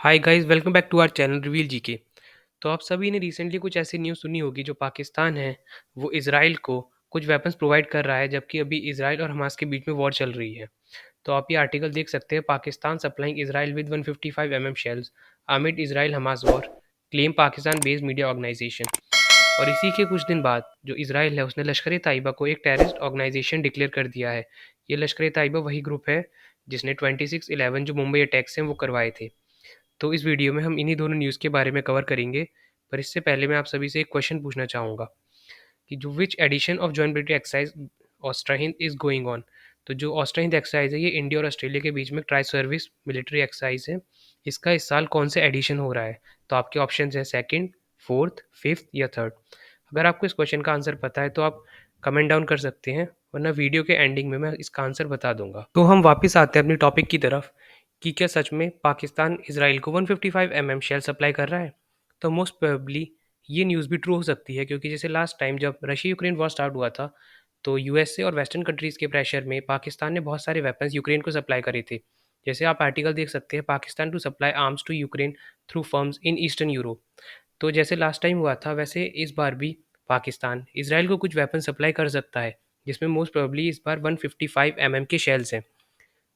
Hi guys, welcome back to our channel reveal GK. तो आप सभी ने रिसेंटली कुछ ऐसी न्यूज़ सुनी होगी जो पाकिस्तान है वो इजराइल को कुछ वेपन्स प्रोवाइड कर रहा है, जबकि अभी इजराइल और हमास के बीच में वॉर चल रही है। तो आप ये आर्टिकल देख सकते हैं, Pakistan supplying Israel with 155 shells amid Israel Hamas war, claim Pakistan based media organization. और इसी के कुछ दिन बाद जो इजराइल है उसने लश्कर ए तैयबा को एक टेररिस्ट ऑर्गेनाइजेशन डिक्लेयर कर दिया है। ये लश्कर ए तैयबा वही ग्रुप है जिसने 26/11 जो मुंबई अटैक्स हैं वो करवाए थे। तो इस वीडियो में हम इन्हीं दोनों न्यूज़ के बारे में कवर करेंगे। पर इससे पहले मैं आप सभी से एक क्वेश्चन पूछना चाहूँगा कि जो which edition of joint military exercise Austra Hind is going on. तो जो ऑस्ट्रा हिंद एक्सरसाइज है ये इंडिया और ऑस्ट्रेलिया के बीच में ट्राई सर्विस मिलिट्री एक्सरसाइज है। इसका इस साल कौन सा एडिशन हो रहा है? तो आपके ऑप्शन हैं सेकंड, फोर्थ, फिफ्थ या थर्ड। अगर आपको इस क्वेश्चन का आंसर पता है तो आप कमेंट डाउन कर सकते हैं, वरना वीडियो के एंडिंग में मैं इसका आंसर बता दूंगा। तो हम वापस आते हैं अपनी टॉपिक की तरफ कि क्या सच में पाकिस्तान इसराइल को 155 शेल सप्लाई कर रहा है? तो मोस्ट प्रोबेबली ये न्यूज़ भी ट्रू हो सकती है, क्योंकि जैसे लास्ट टाइम जब रशिया यूक्रेन वॉर स्टार्ट हुआ था तो यूएसए और वेस्टर्न कंट्रीज़ के प्रेशर में पाकिस्तान ने बहुत सारे वेपन्स यूक्रेन को सप्लाई करे थे। जैसे आप आर्टिकल देख सकते हैं, Pakistan to supply arms to Ukraine through firms in eastern Europe. तो जैसे लास्ट टाइम हुआ था वैसे इस बार भी पाकिस्तान इसराइल को कुछ वेपन सप्लाई कर सकता है, जिसमें मोस्ट प्रोबेबली इस बार 155 के शेल्स हैं।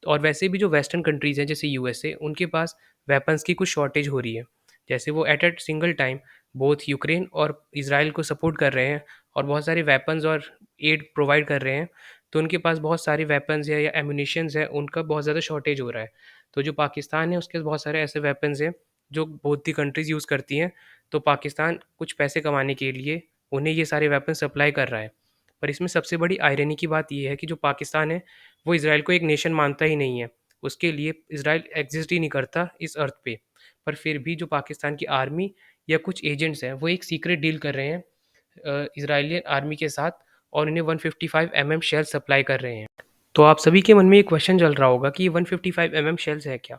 और वैसे भी जो वेस्टर्न कंट्रीज़ हैं जैसे यूएसए, उनके पास वेपन्स की कुछ शॉर्टेज हो रही है। जैसे वो at single time both Ukraine और इसराइल को सपोर्ट कर रहे हैं और बहुत सारे वेपन्स और एड प्रोवाइड कर रहे हैं। तो उनके पास बहुत सारे वेपन्स है या एम्यूनिशंस है, उनका बहुत ज़्यादा शॉर्टेज हो रहा है। तो जो पाकिस्तान है उसके पास बहुत सारे ऐसे वेपन्स हैं जो बोथ दी कंट्रीज़ यूज़ करती हैं। तो पाकिस्तान कुछ पैसे कमाने के लिए उन्हें ये सारे वेपन सप्लाई कर रहा है। पर इसमें सबसे बड़ी आयरनी की बात ये है कि जो पाकिस्तान है वो इसराइल को एक नेशन मानता ही नहीं है। उसके लिए इसराइल एग्जिस्ट ही नहीं करता इस अर्थ पे। पर फिर भी जो पाकिस्तान की आर्मी या कुछ एजेंट्स हैं वो एक सीक्रेट डील कर रहे हैं इजरायली आर्मी के साथ, और इन्हें 155 शेल सप्लाई कर रहे हैं। तो आप सभी के मन में एक क्वेश्चन चल रहा होगा कि ये 155 शेल्स है क्या?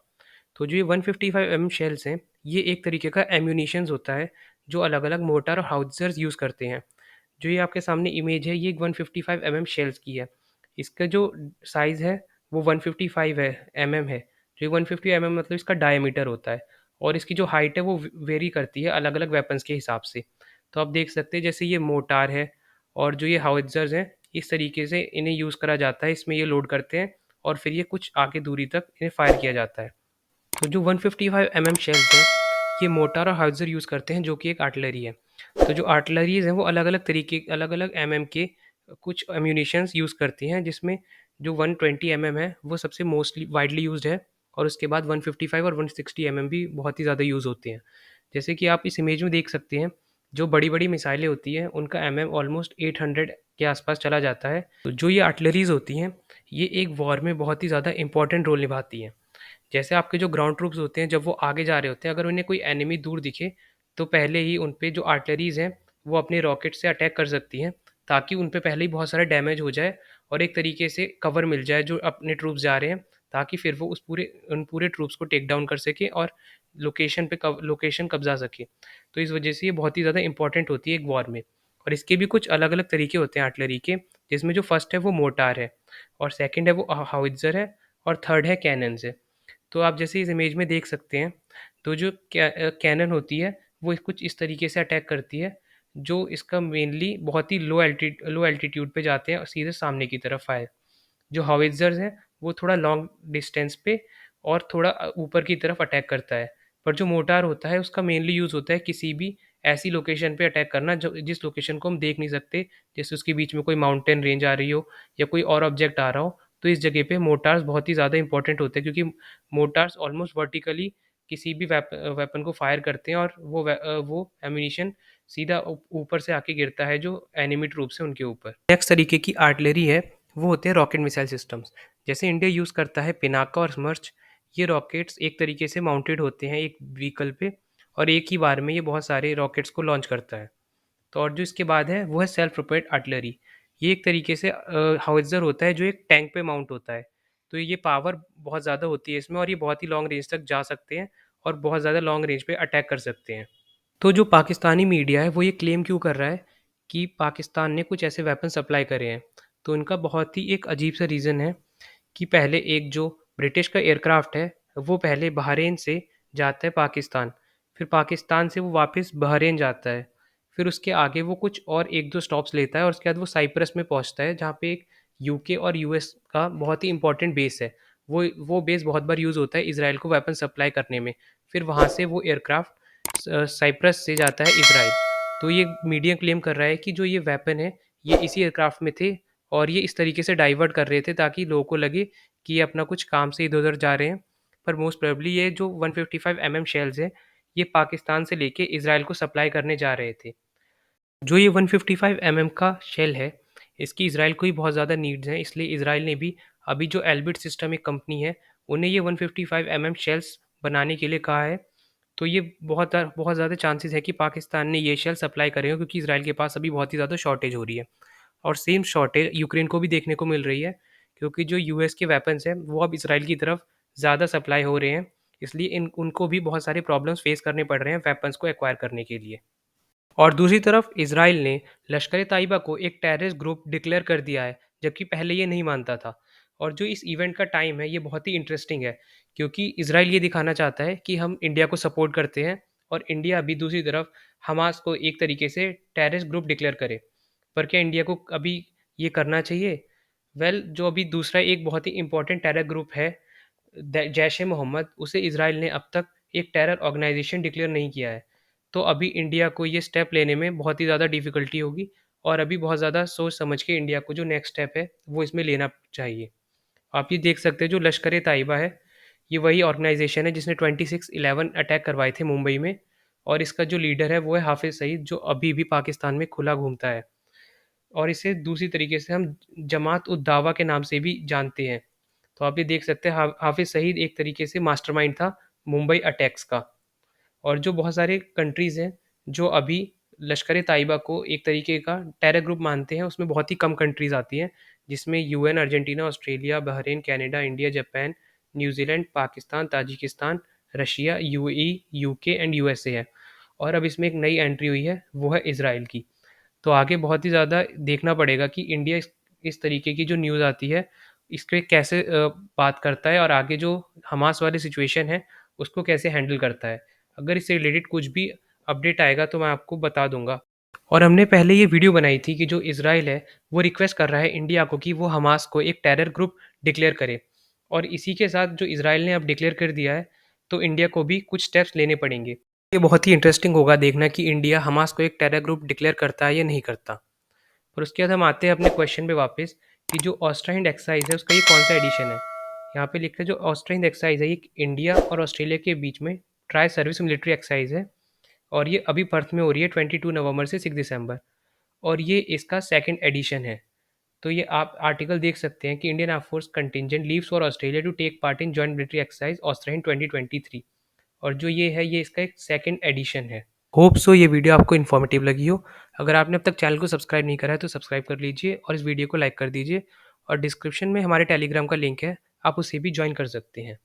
तो जो ये 155 शेल्स हैं ये एक तरीके का एम्यूनिशंस होता है जो अलग अलग मोर्टार और हाउट्जर्स यूज़ करते हैं। जो ये आपके सामने इमेज है ये 155 शेल्स की है। इसका जो साइज़ है वो 155 है। जो 150 मतलब इसका डायमीटर होता है। और इसकी जो हाइट है वो वेरी करती है अलग अलग वेपन्स के हिसाब से। तो आप देख सकते हैं जैसे ये मोर्टार है और जो ये हाउट्जर्स हैं, इस तरीके से इन्हें यूज़ करा जाता है। इसमें ये लोड करते हैं और फिर ये कुछ आगे दूरी तक इन्हें फायर किया जाता है। तो जो 155 शेल्स हैं ये मोर्टार और हाउट्जर यूज़ करते हैं, जो कि एक आर्टिलरी है। तो जो आर्टिलरीज़ हैं वो अलग-अलग तरीके अलग-अलग के कुछ एम्यूनिशंस यूज़ करती हैं, जिसमें जो 120 है वो सबसे मोस्टली वाइडली यूज़्ड है। और उसके बाद 155 और 160 भी बहुत ही ज़्यादा यूज़ होते हैं। जैसे कि आप इस इमेज में देख सकते हैं, जो बड़ी-बड़ी मिसाइलें होती हैं उनका ऑलमोस्ट 800 के आसपास चला जाता है। तो जो ये आर्टिलरीज़ होती हैं ये एक वॉर में बहुत ही ज़्यादा इंपॉर्टेंट रोल निभाती हैं। जैसे आपके जो ग्राउंड ट्रूप्स होते हैं जब वो आगे जा रहे होते हैं, अगर उन्हें कोई एनिमी दूर दिखे तो पहले ही उन पे जो आर्टिलरीज़ हैं वो अपने रॉकेट से अटैक कर सकती हैं, ताकि उन पे पहले ही बहुत सारा डैमेज हो जाए और एक तरीके से कवर मिल जाए जो अपने ट्रूप्स जा रहे हैं, ताकि फिर वो उन पूरे ट्रूप्स को टेक डाउन कर सके और लोकेशन कब्जा सके। तो इस वजह से ये बहुत ही ज़्यादा इंपॉर्टेंट होती है एक वॉर में। और इसके भी कुछ अलग अलग तरीके होते हैं आर्टिलरी के, जिसमें जो फर्स्ट है वो मोर्टार है और सेकंड है वो हाउइट्ज़र है और थर्ड है कैनन्स है। तो आप जैसे इस इमेज में देख सकते हैं, तो जो कैनन होती है वो कुछ इस तरीके से अटैक करती है, जो इसका मेनली बहुत ही लो एल्टीट्यूड पे जाते हैं और सीधे सामने की तरफ फायर। जो हॉविट्ज़र्स हैं वो थोड़ा लॉन्ग डिस्टेंस पे और थोड़ा ऊपर की तरफ अटैक करता है। पर जो मोर्टार होता है उसका मेनली यूज़ होता है किसी भी ऐसी लोकेशन पे अटैक करना जो जिस लोकेशन को हम देख नहीं सकते। जैसे उसके बीच में कोई माउंटेन रेंज आ रही हो या कोई और ऑब्जेक्ट आ रहा हो, तो इस जगह पे मोर्टार्स बहुत ही ज़्यादा इंपॉर्टेंट होते हैं, क्योंकि मोर्टार्स ऑलमोस्ट वर्टिकली किसी भी वेपन को फायर करते हैं और वो एम्यूनिशन सीधा ऊपर से आके गिरता है जो एनिमी ट्रूप्स हैं उनके ऊपर। नेक्स्ट तरीके की आर्टिलरी है वो होते हैं रॉकेट मिसाइल सिस्टम्स। जैसे इंडिया यूज़ करता है पिनाका और स्मर्च। ये रॉकेट्स एक तरीके से माउंटेड होते हैं एक व्हीकल पे, और एक ही बार में ये बहुत सारे रॉकेट्स को लॉन्च करता है। तो और जो इसके बाद है वो है सेल्फ प्रोपेल्ड आर्टिलरी। ये एक तरीके से हाउइट्ज़र होता है जो एक टैंक पे माउंट होता है। तो ये पावर बहुत ज़्यादा होती है इसमें और ये बहुत ही लॉन्ग रेंज तक जा सकते हैं और बहुत ज़्यादा लॉन्ग रेंज पे अटैक कर सकते हैं। तो जो पाकिस्तानी मीडिया है वो ये क्लेम क्यों कर रहा है कि पाकिस्तान ने कुछ ऐसे वेपन सप्लाई करे हैं? तो इनका बहुत ही एक अजीब सा रीज़न है कि पहले एक जो ब्रिटिश का एयरक्राफ्ट है वो पहले बहरीन से जाता है पाकिस्तान, फिर पाकिस्तान से वो वापस बहरीन जाता है, फिर उसके आगे वो कुछ और 1-2 स्टॉप्स लेता है और उसके बाद वो साइप्रस में पहुँचता है, जहाँ पे एक यूके और यूएस का बहुत ही इम्पोर्टेंट बेस है। वो बेस बहुत बार यूज़ होता है इज़राइल को वेपन सप्लाई करने में। फिर वहाँ से वो एयरक्राफ्ट साइप्रस से जाता है इज़राइल। तो ये मीडिया क्लेम कर रहा है कि जो ये वेपन है, ये इसी एयरक्राफ्ट में थे और ये इस तरीके से डाइवर्ट कर रहे थे ताकि लोगों को लगे कि ये अपना कुछ काम से इधर-उधर जा रहे हैं। पर मोस्ट प्रोबेबली ये जो 155 mm शेल्स हैं, ये पाकिस्तान से लेके इज़राइल को सप्लाई करने जा रहे थे। जो ये 155 mm का शेल है, इसकी इज़राइल को ही बहुत ज़्यादा नीड्स हैं, इसलिए इज़राइल ने भी अभी जो एल्बिट सिस्टम एक कंपनी है, उन्हें ये 155 mm शेल्स बनाने के लिए कहा है। तो ये बहुत ज़्यादा चांसेस है कि पाकिस्तान ने ये शेल सप्लाई करे हों क्योंकि इज़राइल के पास अभी बहुत ही ज़्यादा शॉर्टेज हो रही है। और सेम शॉर्टेज यूक्रेन को भी देखने को मिल रही है क्योंकि जो यूएस के वेपन्स हैं, वो अब इज़राइल की तरफ ज़्यादा सप्लाई हो रहे हैं। इसलिए इन उनको भी बहुत सारे प्रॉब्लम्स फेस करने पड़ रहे हैं वेपन्स को एक्वायर करने के लिए। और दूसरी तरफ इज़राइल ने लश्कर-ए-तैयबा को एक टेररिस्ट ग्रुप डिक्लेयर कर दिया है, जबकि पहले ये नहीं मानता था। और जो इस इवेंट का टाइम है, ये बहुत ही इंटरेस्टिंग है, क्योंकि इज़राइल ये दिखाना चाहता है कि हम इंडिया को सपोर्ट करते हैं और इंडिया अभी दूसरी तरफ हमास को एक तरीके से टेररिस्ट ग्रुप डिक्लेयर करे। पर क्या इंडिया को अभी ये करना चाहिए? जो अभी दूसरा एक बहुत ही इम्पोर्टेंट टेरर ग्रुप है, जैश-ए-मोहम्मद, उसे इज़राइल ने अब तक एक टेरर ऑर्गेनाइज़ेशन डिक्लेयर नहीं किया है। तो अभी इंडिया को ये स्टेप लेने में बहुत ही ज़्यादा डिफ़िकल्टी होगी और अभी बहुत ज़्यादा सोच समझ के इंडिया को जो नेक्स्ट स्टेप है, वो इसमें लेना चाहिए। आप ये देख सकते हैं जो लश्कर-ए-तैयबा है, ये वही ऑर्गेनाइज़ेशन है जिसने 26/11 अटैक करवाए थे मुंबई में और इसका जो लीडर है वो है हाफ़िज़ सईद जो अभी भी पाकिस्तान में खुला घूमता है। और इसे दूसरी तरीके से हम जमात-उद-दावा के नाम से भी जानते हैं। तो आप ये देख सकते हैं हाफ़िज़ सईद एक तरीके से मास्टरमाइंड था मुंबई अटैक्स का। और जो बहुत सारे कंट्रीज़ हैं, जो अभी लश्कर-ए-तैयबा को एक तरीके का टेरर ग्रुप मानते हैं, उसमें बहुत ही कम कंट्रीज़ आती हैं, जिसमें UN, Argentina, Australia, Bahrain, Canada, India, Japan, New Zealand, Pakistan, Tajikistan, Russia, UAE, UK and USA है। और अब इसमें एक नई एंट्री हुई है, वो है इज़राइल की। तो आगे बहुत ही ज़्यादा देखना पड़ेगा कि इंडिया इस तरीके की जो न्यूज़ आती है, इसपे कैसे बात करता है और आगे जो हमास वाली सिचुएशन है, उसको कैसे हैंडल करता है। अगर इससे रिलेटेड कुछ भी अपडेट आएगा तो मैं आपको बता दूँगा। और हमने पहले ये वीडियो बनाई थी कि जो इज़राइल है, वो रिक्वेस्ट कर रहा है इंडिया को कि वो हमास को एक टेरर ग्रुप डिक्लेयर करे। और इसी के साथ जो इज़राइल ने अब डिक्लेयर कर दिया है, तो इंडिया को भी कुछ स्टेप्स लेने पड़ेंगे। ये बहुत ही इंटरेस्टिंग होगा देखना कि इंडिया हमास को एक टेरर ग्रुप डिक्लेयर करता है या नहीं करता। और उसके बाद हम आते हैं अपने क्वेश्चन पे वापस कि जो ऑस्ट्रा-हिंद एक्सरसाइज़ है उसका ये कौन-सा एडिशन है? यहाँ पे लिखा है जो ऑस्ट्रा-हिंद एक्सरसाइज़ है ये इंडिया और ऑस्ट्रेलिया के बीच में ट्राई सर्विस मिलिट्री एक्सरसाइज़ है और ये अभी पर्थ में हो रही है 22 नवंबर से 6 दिसंबर और ये इसका सेकंड एडिशन है। तो ये आप आर्टिकल देख सकते हैं कि Indian air force contingent leaves for Australia to take part in joint military exercise AustraHind 2023 और जो ये है ये इसका एक सेकंड एडिशन है। होप सो ये वीडियो आपको इन्फॉर्मेटिव लगी हो। अगर आपने अब तक चैनल को सब्सक्राइब नहीं करा है तो सब्सक्राइब कर लीजिए और इस वीडियो को लाइक कर दीजिए और डिस्क्रिप्शन में हमारे टेलीग्राम का लिंक है, आप उसे भी जॉइन कर सकते हैं।